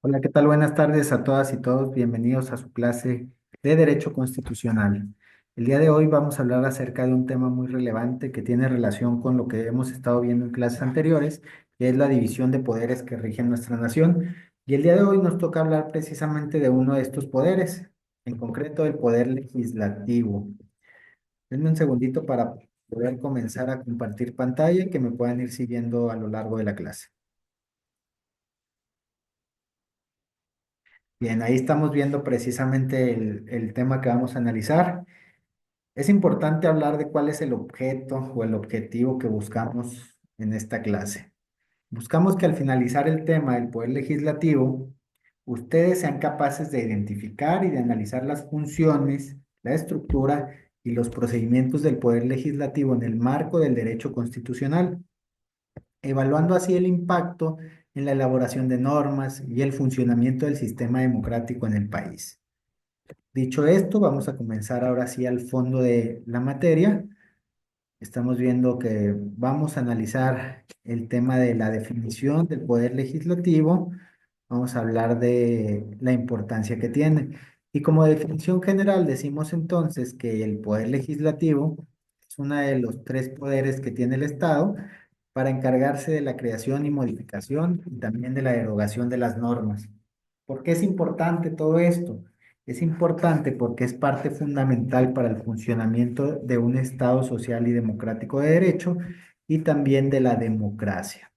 Hola, ¿qué tal? Buenas tardes a todas y todos. Bienvenidos a su clase de Derecho Constitucional. El día de hoy vamos a hablar acerca de un tema muy relevante que tiene relación con lo que hemos estado viendo en clases anteriores, que es la división de poderes que rigen nuestra nación. Y el día de hoy nos toca hablar precisamente de uno de estos poderes, en concreto el poder legislativo. Denme un segundito para poder comenzar a compartir pantalla y que me puedan ir siguiendo a lo largo de la clase. Bien, ahí estamos viendo precisamente el tema que vamos a analizar. Es importante hablar de cuál es el objeto o el objetivo que buscamos en esta clase. Buscamos que al finalizar el tema del poder legislativo, ustedes sean capaces de identificar y de analizar las funciones, la estructura y los procedimientos del poder legislativo en el marco del derecho constitucional, evaluando así el impacto en la elaboración de normas y el funcionamiento del sistema democrático en el país. Dicho esto, vamos a comenzar ahora sí al fondo de la materia. Estamos viendo que vamos a analizar el tema de la definición del poder legislativo. Vamos a hablar de la importancia que tiene. Y como definición general, decimos entonces que el poder legislativo es uno de los tres poderes que tiene el Estado para encargarse de la creación y modificación y también de la derogación de las normas. ¿Por qué es importante todo esto? Es importante porque es parte fundamental para el funcionamiento de un Estado social y democrático de derecho y también de la democracia.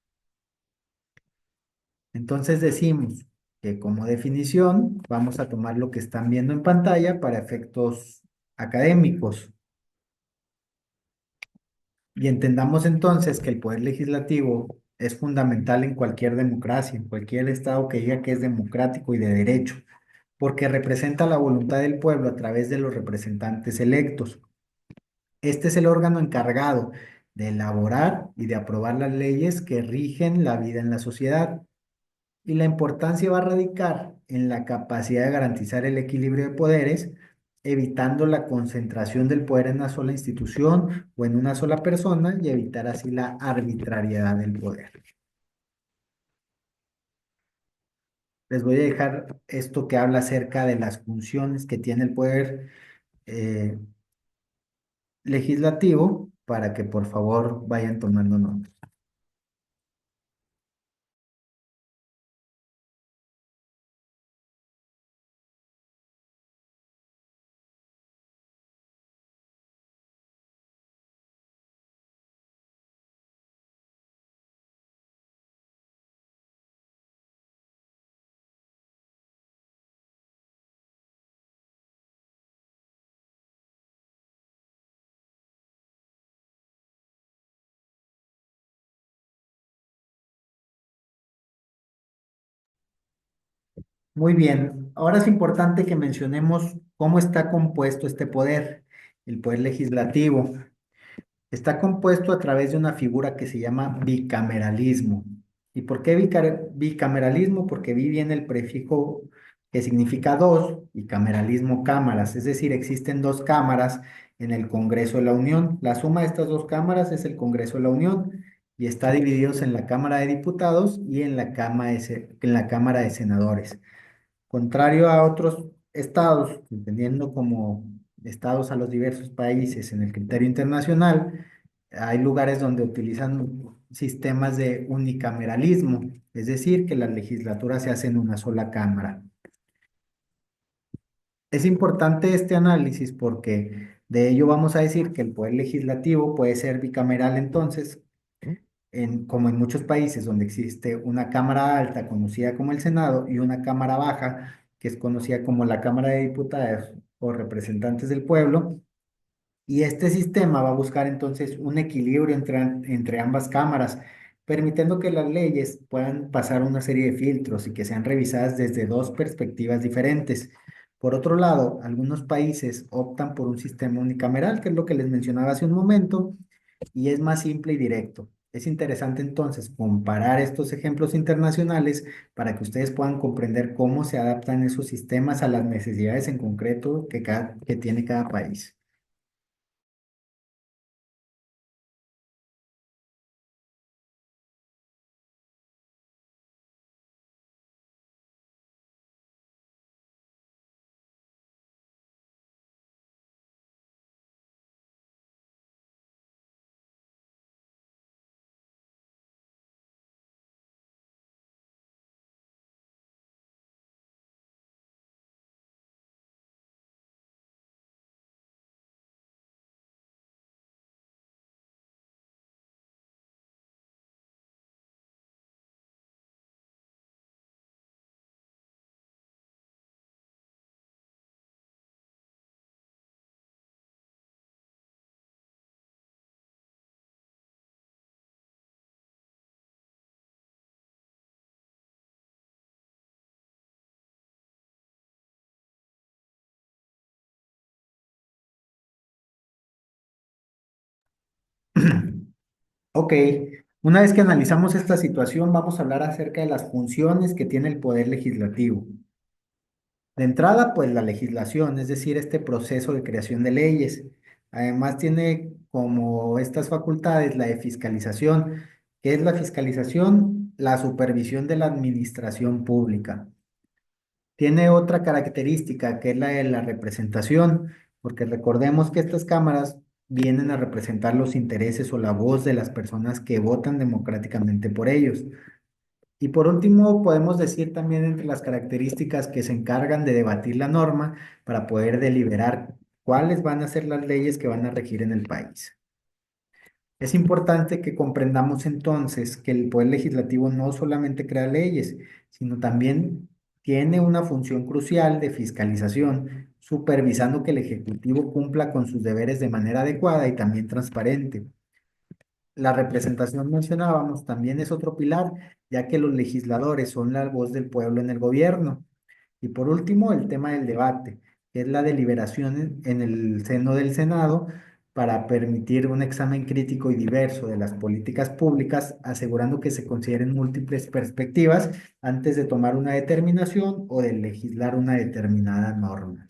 Entonces decimos que como definición vamos a tomar lo que están viendo en pantalla para efectos académicos. Y entendamos entonces que el poder legislativo es fundamental en cualquier democracia, en cualquier estado que diga que es democrático y de derecho, porque representa la voluntad del pueblo a través de los representantes electos. Este es el órgano encargado de elaborar y de aprobar las leyes que rigen la vida en la sociedad. Y la importancia va a radicar en la capacidad de garantizar el equilibrio de poderes, evitando la concentración del poder en una sola institución o en una sola persona y evitar así la arbitrariedad del poder. Les voy a dejar esto que habla acerca de las funciones que tiene el poder eh, legislativo para que por favor vayan tomando nota. Muy bien, ahora es importante que mencionemos cómo está compuesto este poder, el poder legislativo. Está compuesto a través de una figura que se llama bicameralismo. ¿Y por qué bicameralismo? Porque vi viene el prefijo que significa dos y cameralismo cámaras, es decir, existen dos cámaras en el Congreso de la Unión. La suma de estas dos cámaras es el Congreso de la Unión y está divididos en la Cámara de Diputados y en la en la Cámara de Senadores. Contrario a otros estados, entendiendo como estados a los diversos países en el criterio internacional, hay lugares donde utilizan sistemas de unicameralismo, es decir, que las legislaturas se hacen en una sola cámara. Es importante este análisis porque de ello vamos a decir que el poder legislativo puede ser bicameral entonces, como en muchos países donde existe una cámara alta conocida como el Senado y una cámara baja que es conocida como la Cámara de Diputados o representantes del pueblo. Y este sistema va a buscar entonces un equilibrio entre ambas cámaras, permitiendo que las leyes puedan pasar una serie de filtros y que sean revisadas desde dos perspectivas diferentes. Por otro lado, algunos países optan por un sistema unicameral, que es lo que les mencionaba hace un momento, y es más simple y directo. Es interesante entonces comparar estos ejemplos internacionales para que ustedes puedan comprender cómo se adaptan esos sistemas a las necesidades en concreto que tiene cada país. Ok, una vez que analizamos esta situación, vamos a hablar acerca de las funciones que tiene el Poder Legislativo. De entrada, pues la legislación, es decir, este proceso de creación de leyes. Además, tiene como estas facultades la de fiscalización. ¿Qué es la fiscalización? La supervisión de la administración pública. Tiene otra característica que es la de la representación, porque recordemos que estas cámaras vienen a representar los intereses o la voz de las personas que votan democráticamente por ellos. Y por último, podemos decir también entre las características que se encargan de debatir la norma para poder deliberar cuáles van a ser las leyes que van a regir en el país. Es importante que comprendamos entonces que el Poder Legislativo no solamente crea leyes, sino también tiene una función crucial de fiscalización, supervisando que el Ejecutivo cumpla con sus deberes de manera adecuada y también transparente. La representación mencionábamos también es otro pilar, ya que los legisladores son la voz del pueblo en el gobierno. Y por último, el tema del debate, que es la deliberación en el seno del Senado para permitir un examen crítico y diverso de las políticas públicas, asegurando que se consideren múltiples perspectivas antes de tomar una determinación o de legislar una determinada norma.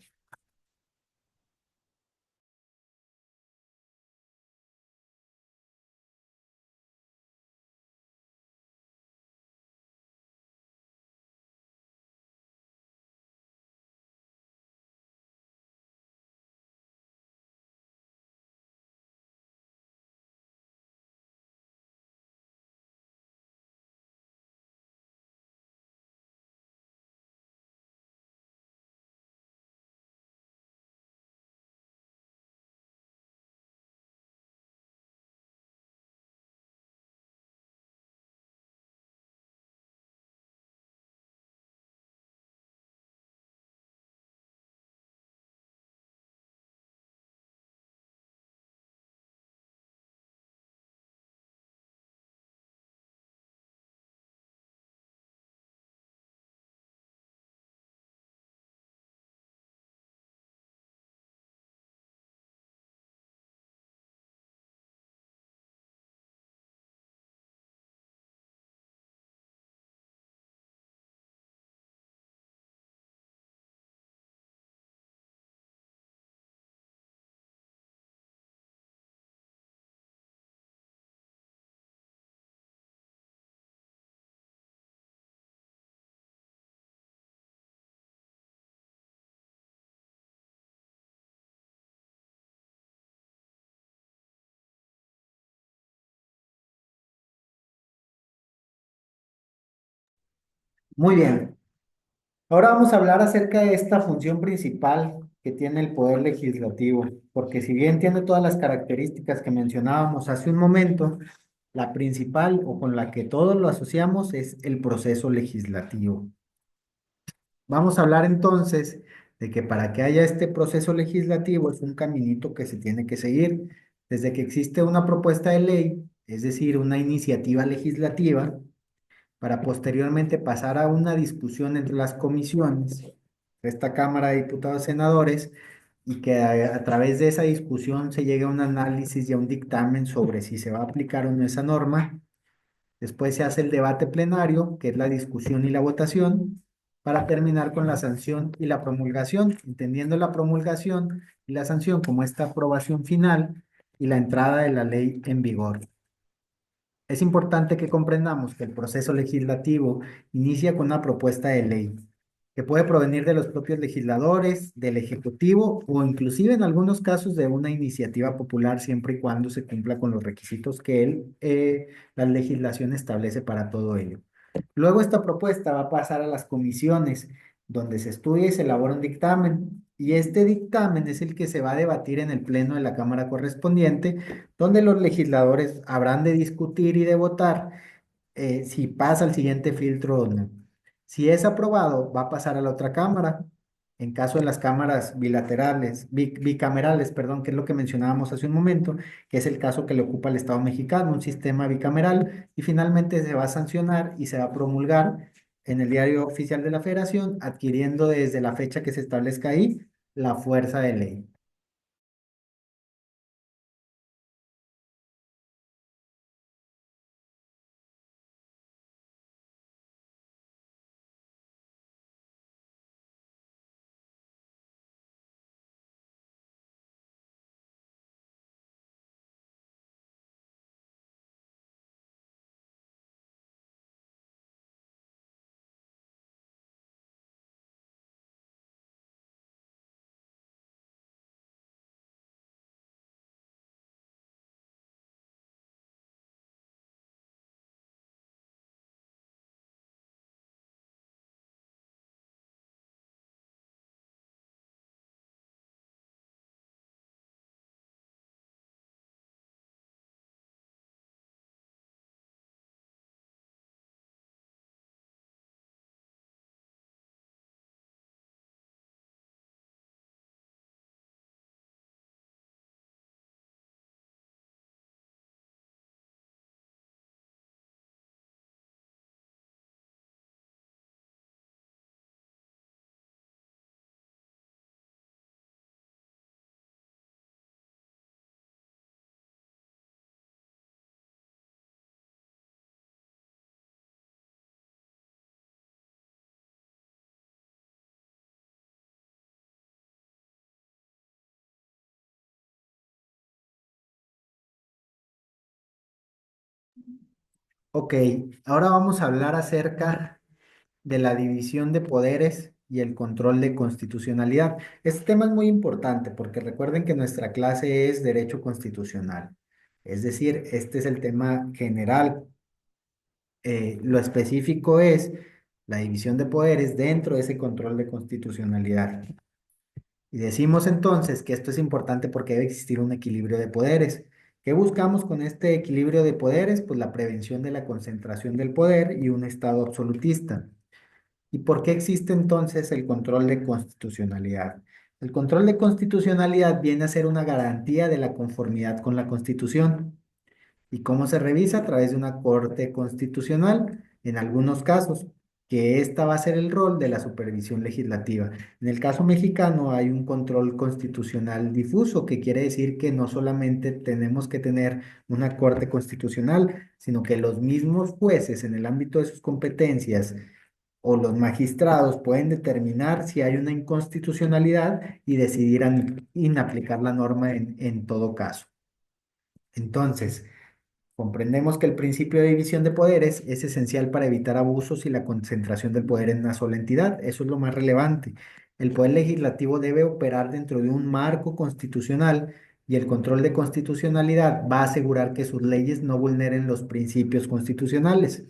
Muy bien. Ahora vamos a hablar acerca de esta función principal que tiene el Poder Legislativo, porque si bien tiene todas las características que mencionábamos hace un momento, la principal o con la que todos lo asociamos es el proceso legislativo. Vamos a hablar entonces de que para que haya este proceso legislativo es un caminito que se tiene que seguir. Desde que existe una propuesta de ley, es decir, una iniciativa legislativa, para posteriormente pasar a una discusión entre las comisiones de esta Cámara de Diputados y Senadores y que a través de esa discusión se llegue a un análisis y a un dictamen sobre si se va a aplicar o no esa norma. Después se hace el debate plenario, que es la discusión y la votación, para terminar con la sanción y la promulgación, entendiendo la promulgación y la sanción como esta aprobación final y la entrada de la ley en vigor. Es importante que comprendamos que el proceso legislativo inicia con una propuesta de ley que puede provenir de los propios legisladores, del Ejecutivo o inclusive en algunos casos de una iniciativa popular siempre y cuando se cumpla con los requisitos que la legislación establece para todo ello. Luego esta propuesta va a pasar a las comisiones donde se estudia y se elabora un dictamen y este dictamen es el que se va a debatir en el pleno de la Cámara correspondiente donde los legisladores habrán de discutir y de votar si pasa al siguiente filtro o no. Si es aprobado, va a pasar a la otra cámara. En caso de las cámaras bilaterales, bicamerales, perdón, que es lo que mencionábamos hace un momento, que es el caso que le ocupa al Estado mexicano, un sistema bicameral, y finalmente se va a sancionar y se va a promulgar en el Diario Oficial de la Federación, adquiriendo desde la fecha que se establezca ahí la fuerza de ley. Ok, ahora vamos a hablar acerca de la división de poderes y el control de constitucionalidad. Este tema es muy importante porque recuerden que nuestra clase es Derecho Constitucional. Es decir, este es el tema general. Lo específico es la división de poderes dentro de ese control de constitucionalidad. Y decimos entonces que esto es importante porque debe existir un equilibrio de poderes. ¿Qué buscamos con este equilibrio de poderes? Pues la prevención de la concentración del poder y un Estado absolutista. ¿Y por qué existe entonces el control de constitucionalidad? El control de constitucionalidad viene a ser una garantía de la conformidad con la Constitución. ¿Y cómo se revisa? A través de una corte constitucional, en algunos casos, que esta va a ser el rol de la supervisión legislativa. En el caso mexicano hay un control constitucional difuso, que quiere decir que no solamente tenemos que tener una corte constitucional, sino que los mismos jueces en el ámbito de sus competencias o los magistrados pueden determinar si hay una inconstitucionalidad y decidir inaplicar la norma en todo caso. Entonces, comprendemos que el principio de división de poderes es esencial para evitar abusos y la concentración del poder en una sola entidad. Eso es lo más relevante. El poder legislativo debe operar dentro de un marco constitucional y el control de constitucionalidad va a asegurar que sus leyes no vulneren los principios constitucionales.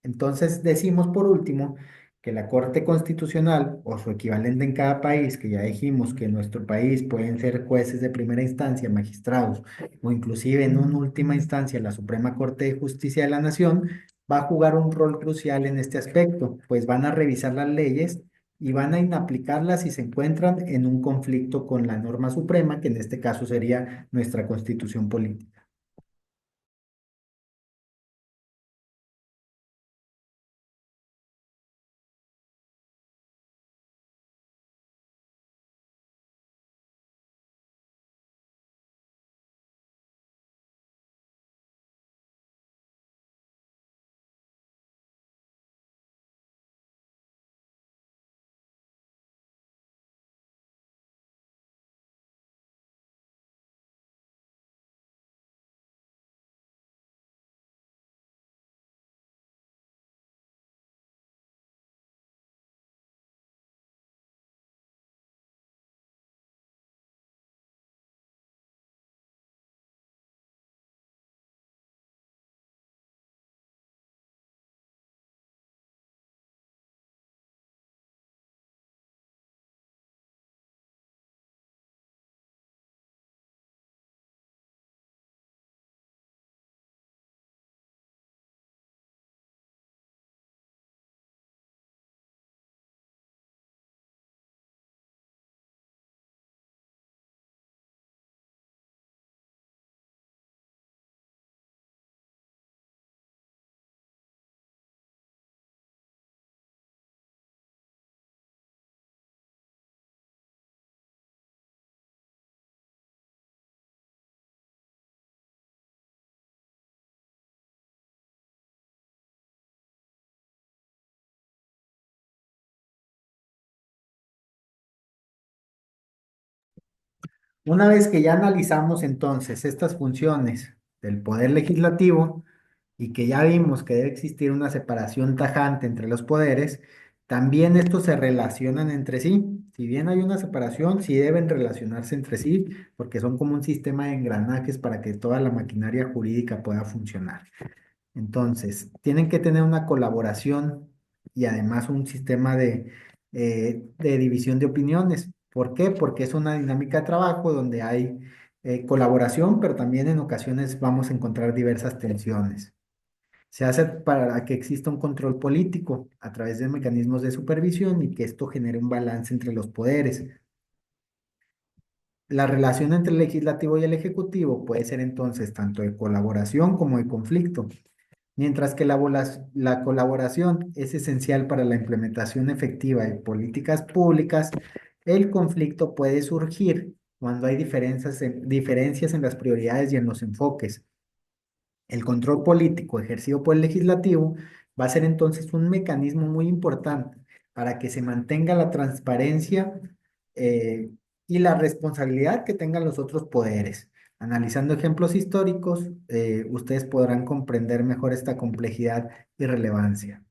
Entonces decimos por último que la Corte Constitucional o su equivalente en cada país, que ya dijimos que en nuestro país pueden ser jueces de primera instancia, magistrados o inclusive en una última instancia la Suprema Corte de Justicia de la Nación, va a jugar un rol crucial en este aspecto, pues van a revisar las leyes y van a inaplicarlas si se encuentran en un conflicto con la norma suprema, que en este caso sería nuestra Constitución política. Una vez que ya analizamos entonces estas funciones del poder legislativo y que ya vimos que debe existir una separación tajante entre los poderes, también estos se relacionan entre sí. Si bien hay una separación, sí deben relacionarse entre sí porque son como un sistema de engranajes para que toda la maquinaria jurídica pueda funcionar. Entonces, tienen que tener una colaboración y además un sistema de división de opiniones. ¿Por qué? Porque es una dinámica de trabajo donde hay colaboración, pero también en ocasiones vamos a encontrar diversas tensiones. Se hace para que exista un control político a través de mecanismos de supervisión y que esto genere un balance entre los poderes. La relación entre el legislativo y el ejecutivo puede ser entonces tanto de colaboración como de conflicto. Mientras que la colaboración es esencial para la implementación efectiva de políticas públicas, el conflicto puede surgir cuando hay diferencias en las prioridades y en los enfoques. El control político ejercido por el legislativo va a ser entonces un mecanismo muy importante para que se mantenga la transparencia eh, y la responsabilidad que tengan los otros poderes. Analizando ejemplos históricos, ustedes podrán comprender mejor esta complejidad y relevancia.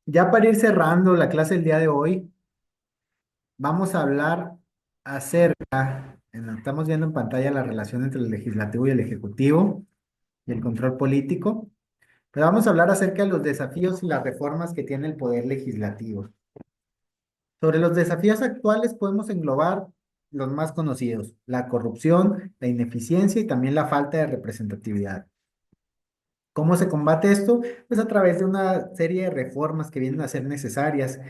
Ya para ir cerrando la clase del día de hoy, vamos a hablar acerca, estamos viendo en pantalla la relación entre el legislativo y el ejecutivo y el control político, pero vamos a hablar acerca de los desafíos y las reformas que tiene el poder legislativo. Sobre los desafíos actuales podemos englobar los más conocidos, la corrupción, la ineficiencia y también la falta de representatividad. ¿Cómo se combate esto? Pues a través de una serie de reformas que vienen a ser necesarias,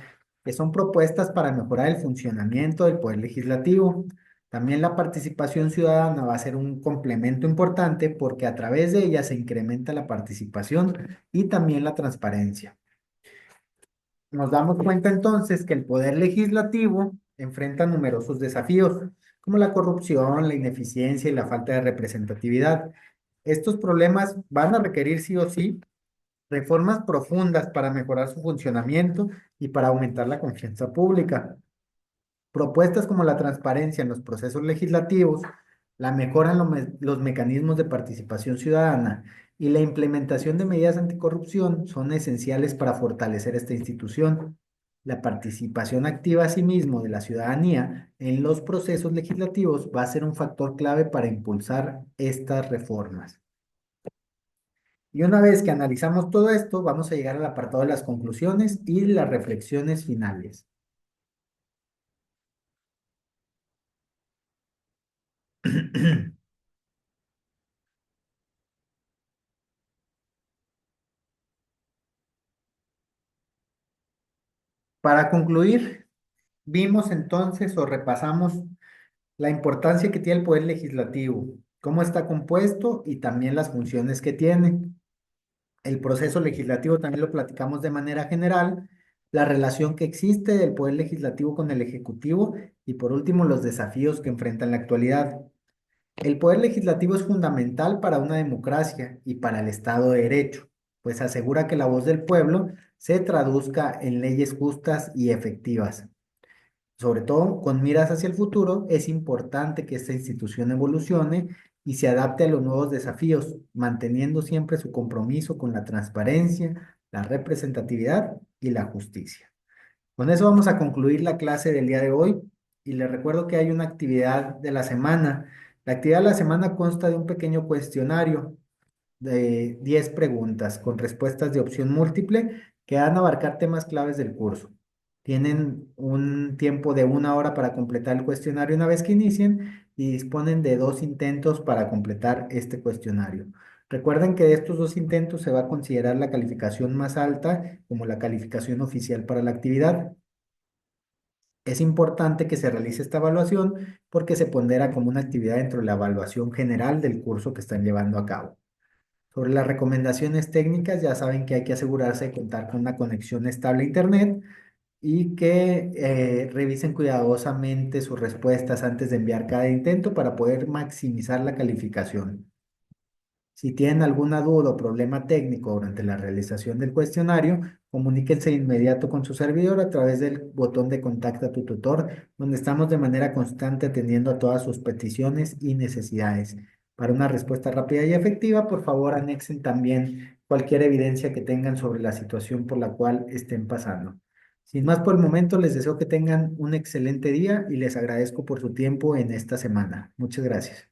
que son propuestas para mejorar el funcionamiento del poder legislativo. También la participación ciudadana va a ser un complemento importante porque a través de ella se incrementa la participación y también la transparencia. Nos damos cuenta entonces que el poder legislativo enfrenta numerosos desafíos, como la corrupción, la ineficiencia y la falta de representatividad. Estos problemas van a requerir sí o sí reformas profundas para mejorar su funcionamiento y para aumentar la confianza pública. Propuestas como la transparencia en los procesos legislativos, la mejora en los mecanismos de participación ciudadana y la implementación de medidas anticorrupción son esenciales para fortalecer esta institución. La participación activa, asimismo, de la ciudadanía en los procesos legislativos va a ser un factor clave para impulsar estas reformas. Y una vez que analizamos todo esto, vamos a llegar al apartado de las conclusiones y las reflexiones finales. Para concluir, vimos entonces o repasamos la importancia que tiene el poder legislativo, cómo está compuesto y también las funciones que tiene. El proceso legislativo también lo platicamos de manera general, la relación que existe del poder legislativo con el ejecutivo y por último los desafíos que enfrenta en la actualidad. El poder legislativo es fundamental para una democracia y para el Estado de Derecho, pues asegura que la voz del pueblo se traduzca en leyes justas y efectivas. Sobre todo, con miras hacia el futuro, es importante que esta institución evolucione y se adapte a los nuevos desafíos, manteniendo siempre su compromiso con la transparencia, la representatividad y la justicia. Con eso vamos a concluir la clase del día de hoy y les recuerdo que hay una actividad de la semana. La actividad de la semana consta de un pequeño cuestionario de 10 preguntas con respuestas de opción múltiple que van a abarcar temas claves del curso. Tienen un tiempo de 1 hora para completar el cuestionario una vez que inicien y disponen de 2 intentos para completar este cuestionario. Recuerden que de estos 2 intentos se va a considerar la calificación más alta como la calificación oficial para la actividad. Es importante que se realice esta evaluación porque se pondera como una actividad dentro de la evaluación general del curso que están llevando a cabo. Sobre las recomendaciones técnicas, ya saben que hay que asegurarse de contar con una conexión estable a Internet y que revisen cuidadosamente sus respuestas antes de enviar cada intento para poder maximizar la calificación. Si tienen alguna duda o problema técnico durante la realización del cuestionario, comuníquense de inmediato con su servidor a través del botón de Contacta a tu tutor, donde estamos de manera constante atendiendo a todas sus peticiones y necesidades. Para una respuesta rápida y efectiva, por favor, anexen también cualquier evidencia que tengan sobre la situación por la cual estén pasando. Sin más por el momento, les deseo que tengan un excelente día y les agradezco por su tiempo en esta semana. Muchas gracias.